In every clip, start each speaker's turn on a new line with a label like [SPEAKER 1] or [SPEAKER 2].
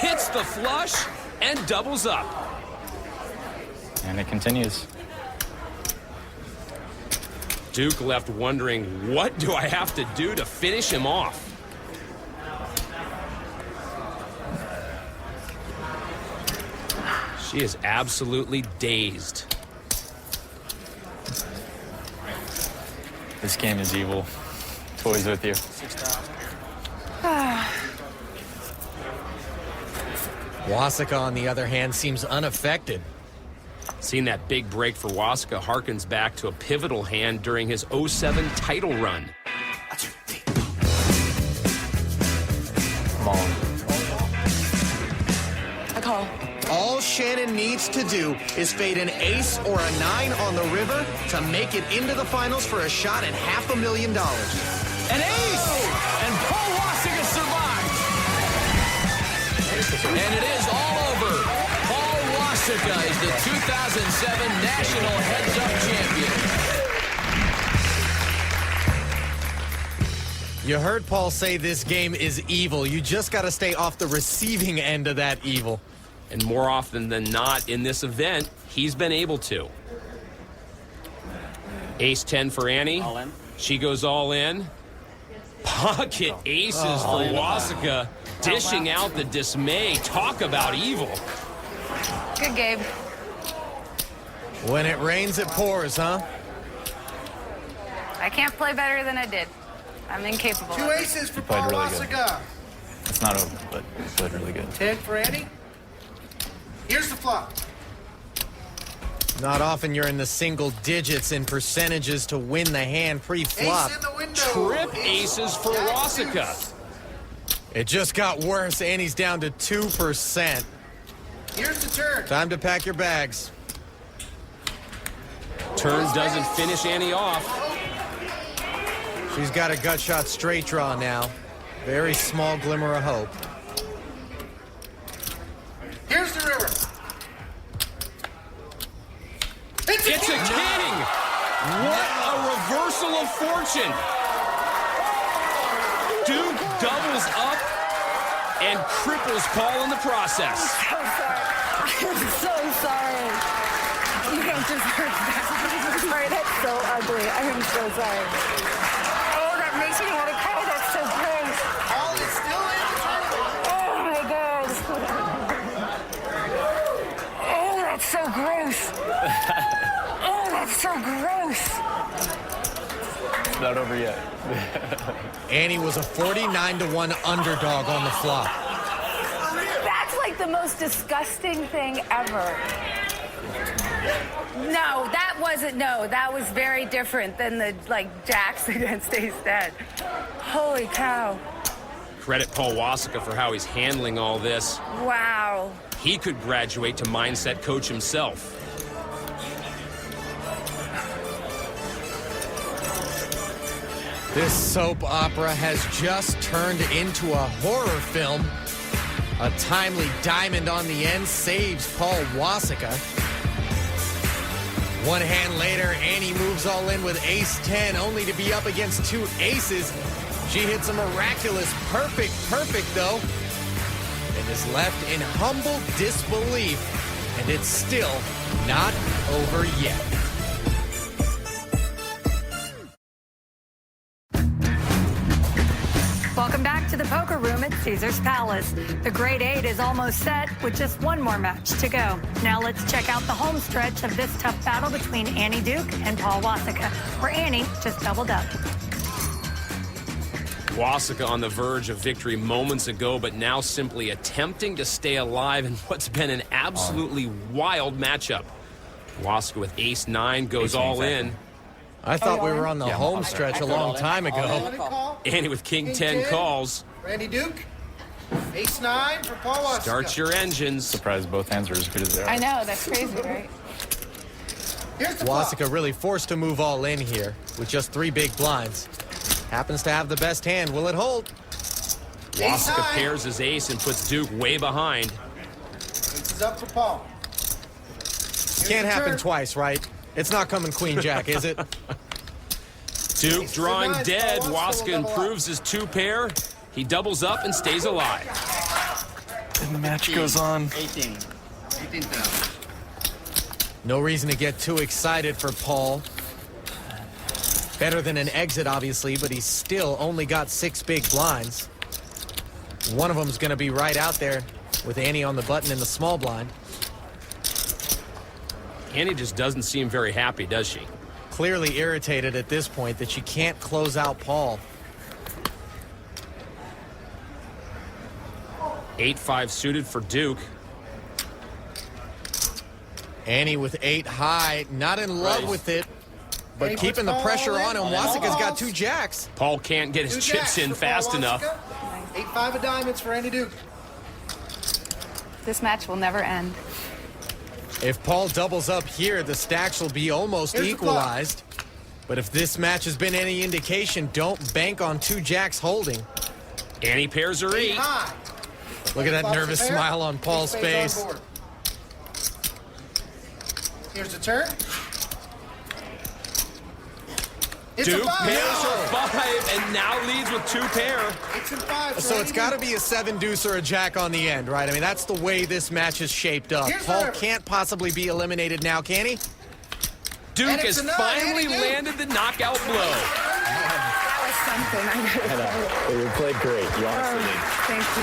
[SPEAKER 1] hits the flush, and doubles up.
[SPEAKER 2] And it continues.
[SPEAKER 1] Duke left wondering, what do I have to do to finish him off? She is absolutely dazed.
[SPEAKER 2] This game is evil. Toys with you.
[SPEAKER 3] Wasika, on the other hand, seems unaffected.
[SPEAKER 1] Seeing that big break for Wasika harkens back to a pivotal hand during his '07 title run.
[SPEAKER 2] Come on.
[SPEAKER 4] I call.
[SPEAKER 3] All Shannon needs to do is fade an ace or a 9 on the river to make it into the finals for a shot at $500,000.
[SPEAKER 5] An ace! And Paul Wasika survives.
[SPEAKER 1] And it is all over. Paul Wasika is the 2007 National Heads-Up Champion.
[SPEAKER 3] You heard Paul say this game is evil. You just got to stay off the receiving end of that evil.
[SPEAKER 1] And more often than not in this event, he's been able to. Ace 10 for Annie.
[SPEAKER 6] All in.
[SPEAKER 1] She goes all in. Pocket aces for Wasika, dishing out the dismay. Talk about evil.
[SPEAKER 4] Good game.
[SPEAKER 3] When it rains, it pours, huh?
[SPEAKER 4] I can't play better than I did. I'm incapable.
[SPEAKER 7] 2 aces for
[SPEAKER 2] played
[SPEAKER 7] Paul
[SPEAKER 2] really good.
[SPEAKER 7] Wasika.
[SPEAKER 2] It's not over, but you played really good.
[SPEAKER 7] 10 for Annie. Here's the flop.
[SPEAKER 3] Not often you're in the single digits in percentages to win the hand pre-flop.
[SPEAKER 7] Ace in the window.
[SPEAKER 1] Trip aces for
[SPEAKER 7] Jack
[SPEAKER 1] Wasika.
[SPEAKER 7] deuce.
[SPEAKER 3] It just got worse, and he's down to 2%.
[SPEAKER 7] Here's the turn.
[SPEAKER 3] Time to pack your bags.
[SPEAKER 1] Turn doesn't finish Annie off.
[SPEAKER 3] She's got a gut shot straight draw now. Very small glimmer of hope.
[SPEAKER 7] Here's the river.
[SPEAKER 1] It's a king! What a reversal of fortune! Duke doubles up and cripples Paul in the process.
[SPEAKER 4] So sorry. I'm so sorry. You can't just hurt that. I'm sorry. That's so ugly. I am so sorry. Oh, that makes me want to cry. That's so gross.
[SPEAKER 7] All is still in the tournament.
[SPEAKER 4] Oh, my God. Oh, that's so gross. Oh, that's so gross.
[SPEAKER 2] It's not over yet.
[SPEAKER 3] Annie was a 49-1 underdog on the flop.
[SPEAKER 4] That's like the most disgusting thing ever. No, that wasn't. No, that was very different than the jacks against ace-10. Holy cow.
[SPEAKER 1] Credit Paul Wasika for how he's handling all this.
[SPEAKER 4] Wow.
[SPEAKER 1] He could graduate to mindset coach himself.
[SPEAKER 3] This soap opera has just turned into a horror film. A timely diamond on the end saves Paul Wasika. One hand later, Annie moves all in with ace-10, only to be up against 2 aces. She hits a miraculous perfect though, and is left in humble disbelief. And it's still not over yet.
[SPEAKER 8] Welcome back to the poker room at Caesars Palace. The Grade 8 is almost set with just one more match to go. Now let's check out the home stretch of this tough battle between Annie Duke and Paul Wasika, where Annie just doubled up.
[SPEAKER 1] Wasika on the verge of victory moments ago, but now simply attempting to stay alive in what's been an absolutely wild matchup. Wasika with ace-9 goes all in.
[SPEAKER 3] I thought we were on the home stretch a long time ago.
[SPEAKER 1] Annie with king-10 calls.
[SPEAKER 7] Randy Duke. Ace-9 for Paul Wasika.
[SPEAKER 1] Start your engines.
[SPEAKER 2] Surprised both hands are as good as they are.
[SPEAKER 4] I know, that's crazy, right?
[SPEAKER 7] Here's the flop.
[SPEAKER 3] Wasika really forced to move all in here with just 3 big blinds. Happens to have the best hand. Will it hold?
[SPEAKER 1] Wasika pairs his ace and puts Duke way behind.
[SPEAKER 7] Ace is up for Paul.
[SPEAKER 3] Can't happen twice, right? It's not coming queen-jack, is it?
[SPEAKER 1] Duke drawing dead. Wasika improves his 2 pair. He doubles up and stays alive.
[SPEAKER 2] the match goes on.
[SPEAKER 7] 18,000.
[SPEAKER 3] No reason to get too excited for Paul. Better than an exit, obviously, but he's still only got 6 big blinds. One of them's going to be right out there with Annie on the button in the small blind.
[SPEAKER 1] Annie just doesn't seem very happy, does she?
[SPEAKER 3] Clearly irritated at this point that she can't close out Paul.
[SPEAKER 1] 8-5 suited for Duke.
[SPEAKER 3] Annie with 8 high, not in love with it, but
[SPEAKER 7] Hey,
[SPEAKER 3] keeping the
[SPEAKER 7] puts
[SPEAKER 3] pressure
[SPEAKER 7] Paul
[SPEAKER 3] on
[SPEAKER 7] in.
[SPEAKER 3] him. Wasika's got 2 jacks.
[SPEAKER 1] Paul can't get his
[SPEAKER 7] 2
[SPEAKER 1] chips
[SPEAKER 7] jacks
[SPEAKER 1] in
[SPEAKER 7] for
[SPEAKER 1] fast
[SPEAKER 7] Paul
[SPEAKER 1] enough.
[SPEAKER 7] Wasika. 8-5 of diamonds for Andy Duke.
[SPEAKER 4] This match will never end.
[SPEAKER 3] If Paul doubles up here, the stacks will be almost
[SPEAKER 7] Here's the
[SPEAKER 3] equalized. But if this match has been any indication, don't bank on 2 jacks holding.
[SPEAKER 1] Annie pairs her 8.
[SPEAKER 7] High.
[SPEAKER 3] Look at that
[SPEAKER 7] Flop's a
[SPEAKER 3] nervous
[SPEAKER 7] pair.
[SPEAKER 3] smile on Paul's
[SPEAKER 7] Big
[SPEAKER 3] face.
[SPEAKER 7] on board. Here's the turn. It's
[SPEAKER 1] Duke
[SPEAKER 7] a 5.
[SPEAKER 1] pairs her 5 and now leads with 2 pair.
[SPEAKER 7] 8 and 5.
[SPEAKER 3] So it's got to be a 7 deuce or a jack on the end, right? I mean, that's the way this match is shaped up.
[SPEAKER 7] Here's
[SPEAKER 3] Paul
[SPEAKER 7] whatever.
[SPEAKER 3] can't possibly be eliminated now, can he?
[SPEAKER 1] Duke
[SPEAKER 7] And
[SPEAKER 1] has
[SPEAKER 7] it's a nut,
[SPEAKER 1] finally
[SPEAKER 7] Annie Duke.
[SPEAKER 1] landed the knockout blow.
[SPEAKER 4] That was something. I really
[SPEAKER 2] You played great. You honestly did.
[SPEAKER 4] Thank you.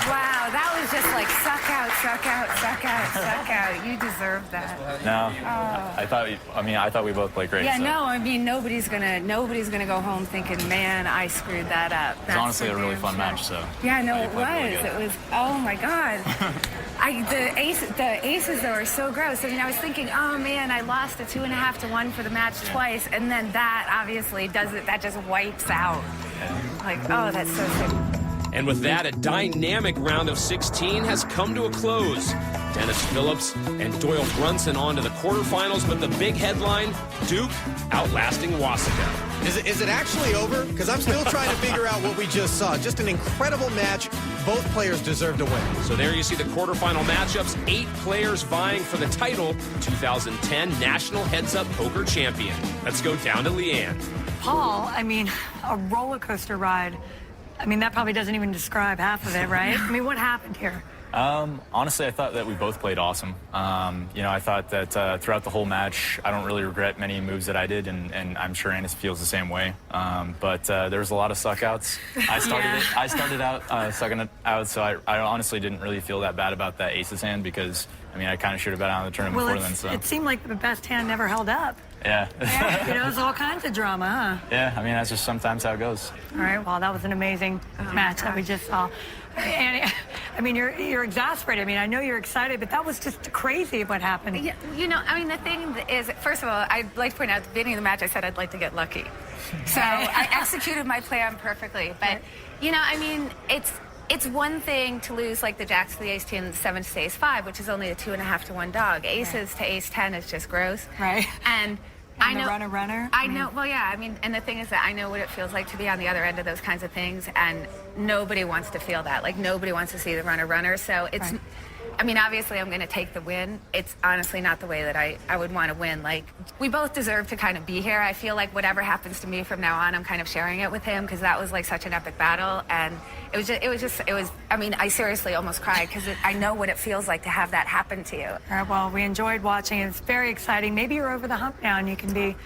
[SPEAKER 4] Wow, that was just like suck out, suck out, suck out, suck out. You deserve that.
[SPEAKER 2] No, I thought we both played great.
[SPEAKER 4] Yeah,
[SPEAKER 2] so.
[SPEAKER 4] no, I mean nobody's gonna go home thinking, man, I screwed that up.
[SPEAKER 2] It was honestly a really fun match. So.
[SPEAKER 4] Yeah, no,
[SPEAKER 2] You
[SPEAKER 4] it
[SPEAKER 2] played really
[SPEAKER 4] was.
[SPEAKER 2] good.
[SPEAKER 4] It was. Oh my God. The aces though are so gross. I mean, I was thinking, oh man, I lost a 2.5 to 1 for the match twice, and then that obviously does it. That just wipes out. Like, oh, that's so sick.
[SPEAKER 1] And with that, a dynamic round of 16 has come to a close. Dennis Phillips and Doyle Brunson on to the quarterfinals, but the big headline, Duke outlasting Wasika.
[SPEAKER 3] Is it actually over? Because I'm still trying to figure out what we just saw. Just an incredible match. Both players deserve to win.
[SPEAKER 1] So there you see the quarterfinal matchups. 8 players vying for the title, 2010 National Heads Up Poker Champion. Let's go down to Leanne.
[SPEAKER 8] Paul, I mean, a roller coaster ride. I mean, that probably doesn't even describe half of it, right? I mean, what happened here?
[SPEAKER 2] Honestly, I thought that we both played awesome. I thought that throughout the whole match, I don't really regret many moves that I did, and I'm sure Anis feels the same way. But there was a lot of suck-outs. I started out sucking it out, so I honestly didn't really feel that bad about that aces hand because, I mean, I kind of should have been out of the tournament before then. So.
[SPEAKER 8] It seemed like the best hand never held up.
[SPEAKER 2] Yeah.
[SPEAKER 8] It was all kinds of drama, huh?
[SPEAKER 2] Yeah, I mean, that's just sometimes how it goes.
[SPEAKER 8] All right, well, that was an amazing match that we just saw. And, I mean, you're exasperated. I mean, I know you're excited, but that was just crazy what happened.
[SPEAKER 4] Yeah, I mean, the thing is, first of all, I'd like to point out at the beginning of the match, I said I'd like to get lucky. So I executed my plan perfectly. But, I mean, it's one thing to lose like the jacks to the ace 10 and the 7 to ace 5, which is only a 2.5 to 1 dog. Aces to ace 10 is just gross.
[SPEAKER 8] Right.
[SPEAKER 4] And I know
[SPEAKER 8] runner.
[SPEAKER 4] I know. Well, yeah. I mean, and the thing is that I know what it feels like to be on the other end of those kinds of things, and nobody wants to feel that. Like nobody wants to see the runner. So it's. Right. I mean, obviously, I'm going to take the win. It's honestly not the way that I would want to win. Like, we both deserve to kind of be here. I feel like whatever happens to me from now on, I'm kind of sharing it with him because that was like such an epic battle. And it was, I mean, I seriously almost cried because I know what it feels like to have that happen to you.
[SPEAKER 8] All right, well, we enjoyed watching. It's very exciting. Maybe you're over the hump now and you can be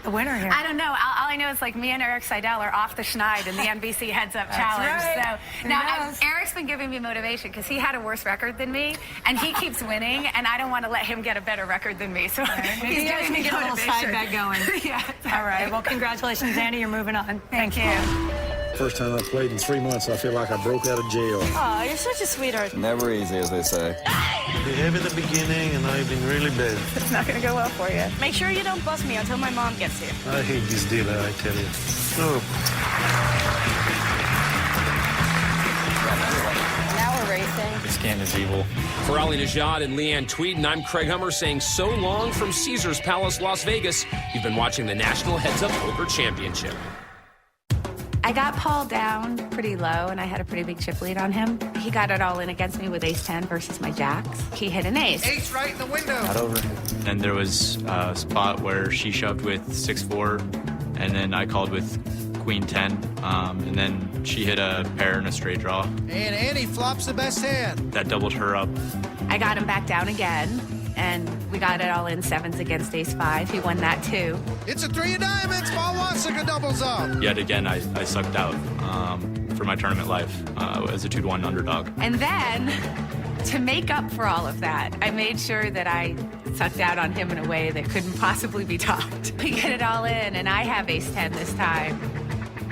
[SPEAKER 8] the winner here.
[SPEAKER 4] I don't know. All I know is like me and Eric Seidel are off the schneid in the NBC Heads Up Challenge.
[SPEAKER 8] Right.
[SPEAKER 4] So now Eric's been giving me motivation because he had a worse record than me, and he keeps winning, and I don't want to let him get a better record than me. So
[SPEAKER 8] Maybe
[SPEAKER 4] he's giving me
[SPEAKER 8] get a little side
[SPEAKER 4] motivation.
[SPEAKER 8] bet going.
[SPEAKER 4] Yeah.
[SPEAKER 8] All right. Well, congratulations, Andy. You're moving on.
[SPEAKER 4] Thank you.
[SPEAKER 6] First time I played in 3 months, I feel like I broke out of jail.
[SPEAKER 9] Oh, you're such a sweetheart.
[SPEAKER 10] Never easy, as they say.
[SPEAKER 6] You have at the beginning, and I've been really bad.
[SPEAKER 4] It's not going to go well for you.
[SPEAKER 9] Make sure you don't bust me until my mom gets here.
[SPEAKER 6] I hate this dealer, I tell you. Oh.
[SPEAKER 9] Now we're racing.
[SPEAKER 2] This game is evil.
[SPEAKER 1] For Ali Najad and Leanne Tweeden, I'm Craig Hummer saying so long from Caesars Palace, Las Vegas. You've been watching the National Heads Up Poker Championship.
[SPEAKER 4] I got Paul down pretty low, and I had a pretty big chip lead on him. He got it all in against me with ace 10 versus my jacks. He hit an ace.
[SPEAKER 7] Ace right in the window.
[SPEAKER 2] Not over.
[SPEAKER 11] And there was a spot where she shoved with 6-4, and then I called with
[SPEAKER 2] queen 10, and then she hit a pair and a straight draw.
[SPEAKER 7] And Annie flops the best hand.
[SPEAKER 2] That doubled her up.
[SPEAKER 10] I got him back down again, and we got it all in sevens against ace-5. He won that too.
[SPEAKER 7] It's a 3 of diamonds. Paul Wasika doubles up.
[SPEAKER 2] Yet again, I sucked out for my tournament life as a 2-1 underdog.
[SPEAKER 10] And then, to make up for all of that, I made sure that I sucked out on him in a way that couldn't possibly be topped. We get it all in, and I have ace-10 this time,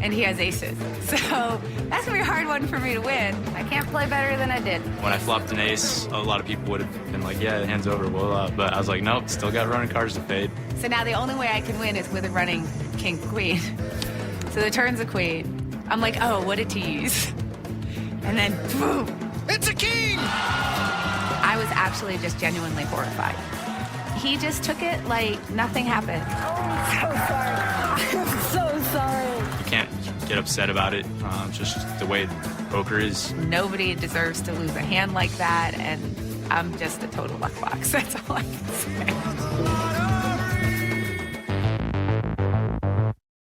[SPEAKER 10] and he has aces. So that's gonna be a hard one for me to win. I can't play better than I did.
[SPEAKER 2] When I flopped an ace, a lot of people would have been like, yeah, hand's over, well, but I was like, nope, still got running cards to fade.
[SPEAKER 10] So now the only way I can win is with a running king-queen. So the turn's a queen. I'm like, oh, what a tease. And then, boom.
[SPEAKER 7] It's a king!
[SPEAKER 10] I was actually just genuinely horrified. He just took it like nothing happened.
[SPEAKER 8] I'm so sorry.
[SPEAKER 2] You can't get upset about it. Just the way poker is.
[SPEAKER 10] Nobody deserves to lose a hand like that, and I'm just a total luck box. That's all I can say.